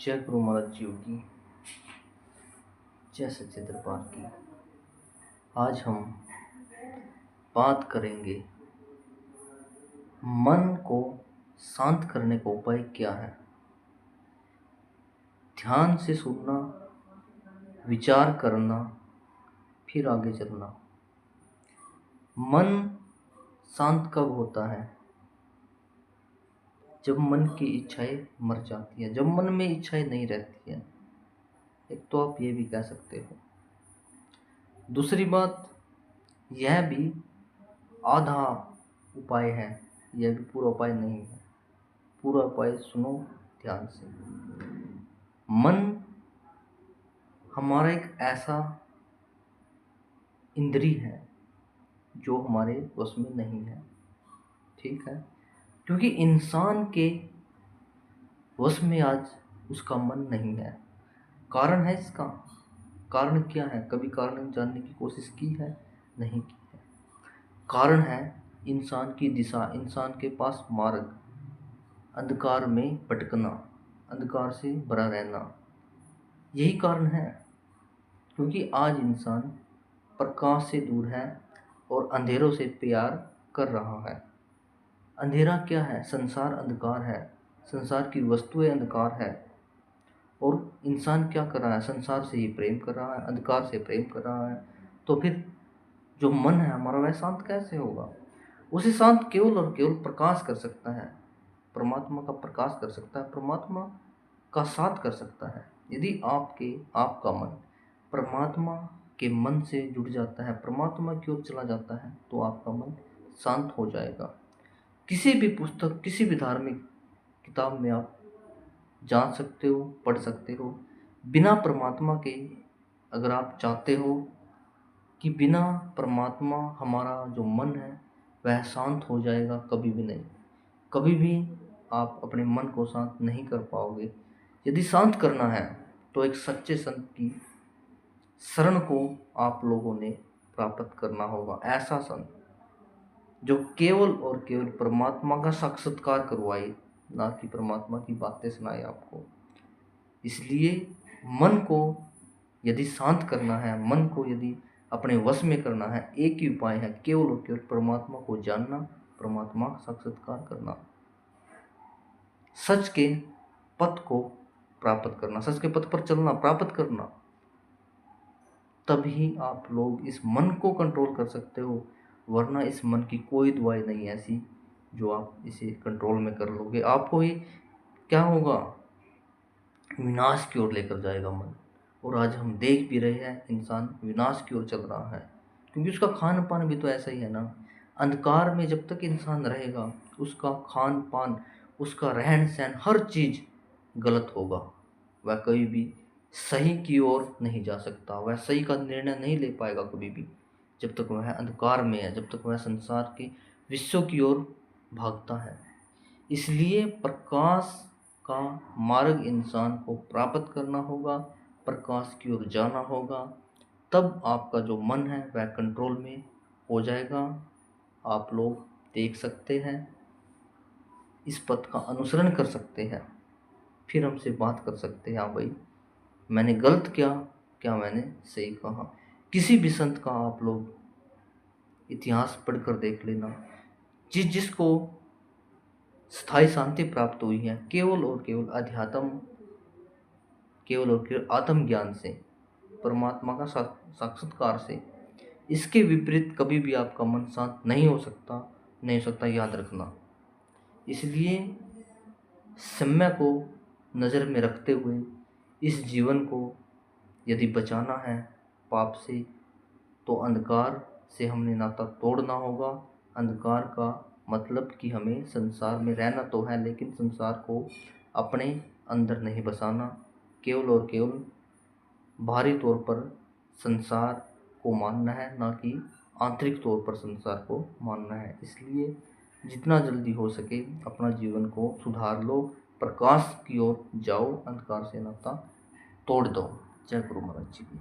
जय गुरु महाराज जी की, जय सच्चे दरबार की। आज हम बात करेंगे मन को शांत करने का उपाय क्या है। ध्यान से सुनना, विचार करना, फिर आगे चलना। मन शांत कब होता है? जब मन की इच्छाएं मर जाती है, जब मन में इच्छाएं नहीं रहती है। एक तो आप ये भी कह सकते हो। दूसरी बात, यह भी आधा उपाय है, यह भी पूरा उपाय नहीं है। पूरा उपाय सुनो ध्यान से। मन हमारा एक ऐसा इंद्रिय है जो हमारे वश में नहीं है, ठीक है। क्योंकि इंसान के वश में आज उसका मन नहीं है। कारण है इसका, कारण क्या है? कभी कारण जानने की कोशिश की है? नहीं की है। कारण है इंसान की दिशा, इंसान के पास मार्ग, अंधकार में भटकना, अंधकार से भरा रहना। यही कारण है। क्योंकि आज इंसान प्रकाश से दूर है और अंधेरों से प्यार कर रहा है। अंधेरा क्या है? संसार अंधकार है, संसार की वस्तुएं अंधकार है। और इंसान क्या कर रहा है? संसार से ही प्रेम कर रहा है, अंधकार से प्रेम कर रहा है। तो फिर जो मन है हमारा, वह शांत कैसे होगा? उसे शांत केवल और केवल प्रकाश कर सकता है, परमात्मा का प्रकाश कर सकता है, परमात्मा का साथ कर सकता है। यदि आपका मन परमात्मा के मन से जुड़ जाता है, परमात्मा की ओर चला जाता है, तो आपका मन शांत हो जाएगा। किसी भी पुस्तक, किसी भी धार्मिक किताब में आप जान सकते हो, पढ़ सकते हो। बिना परमात्मा के, अगर आप चाहते हो कि बिना परमात्मा हमारा जो मन है वह शांत हो जाएगा, कभी भी नहीं। कभी भी आप अपने मन को शांत नहीं कर पाओगे। यदि शांत करना है तो एक सच्चे संत की शरण को आप लोगों ने प्राप्त करना होगा। ऐसा संत जो केवल और केवल परमात्मा का साक्षात्कार करवाए, ना कि परमात्मा की बातें सुनाए आपको। इसलिए मन को यदि शांत करना है, मन को यदि अपने वश में करना है, एक ही उपाय है, केवल और केवल परमात्मा को जानना, परमात्मा का साक्षात्कार करना, सच के पथ को प्राप्त करना, सच के पथ पर चलना, प्राप्त करना। तभी आप लोग इस मन को कंट्रोल कर सकते हो। वरना इस मन की कोई दवाई नहीं ऐसी जो आप इसे कंट्रोल में कर लोगे। आपको ये क्या होगा? विनाश की ओर लेकर जाएगा मन। और आज हम देख भी रहे हैं, इंसान विनाश की ओर चल रहा है। क्योंकि उसका खान पान भी तो ऐसा ही है ना। अंधकार में जब तक इंसान रहेगा, उसका खान पान, उसका रहन सहन, हर चीज गलत होगा। वह कभी भी सही की ओर नहीं जा सकता, वह सही का निर्णय नहीं ले पाएगा कभी भी, जब तक वह अंधकार में है, जब तक वह संसार के विश्व की ओर भागता है। इसलिए प्रकाश का मार्ग इंसान को प्राप्त करना होगा, प्रकाश की ओर जाना होगा। तब आपका जो मन है वह कंट्रोल में हो जाएगा। आप लोग देख सकते हैं, इस पथ का अनुसरण कर सकते हैं, फिर हमसे बात कर सकते हैं। हाँ भाई, मैंने गलत किया, क्या मैंने सही कहा? किसी भी संत का आप लोग इतिहास पढ़कर देख लेना। जिसको स्थायी शांति प्राप्त हुई है, केवल और केवल अध्यात्म, केवल और केवल आत्मज्ञान से, परमात्मा का साक्षात्कार से। इसके विपरीत कभी भी आपका मन शांत नहीं हो सकता, याद रखना। इसलिए समय को नज़र में रखते हुए इस जीवन को यदि बचाना है पाप से, तो अंधकार से हमने नाता तोड़ना होगा। अंधकार का मतलब कि हमें संसार में रहना तो है, लेकिन संसार को अपने अंदर नहीं बसाना। केवल और केवल बाहरी तौर पर संसार को मानना है, ना कि आंतरिक तौर पर संसार को मानना है। इसलिए जितना जल्दी हो सके अपना जीवन को सुधार लो, प्रकाश की ओर जाओ, अंधकार से नाता तोड़ दो। जय गुरु महाराज जी की।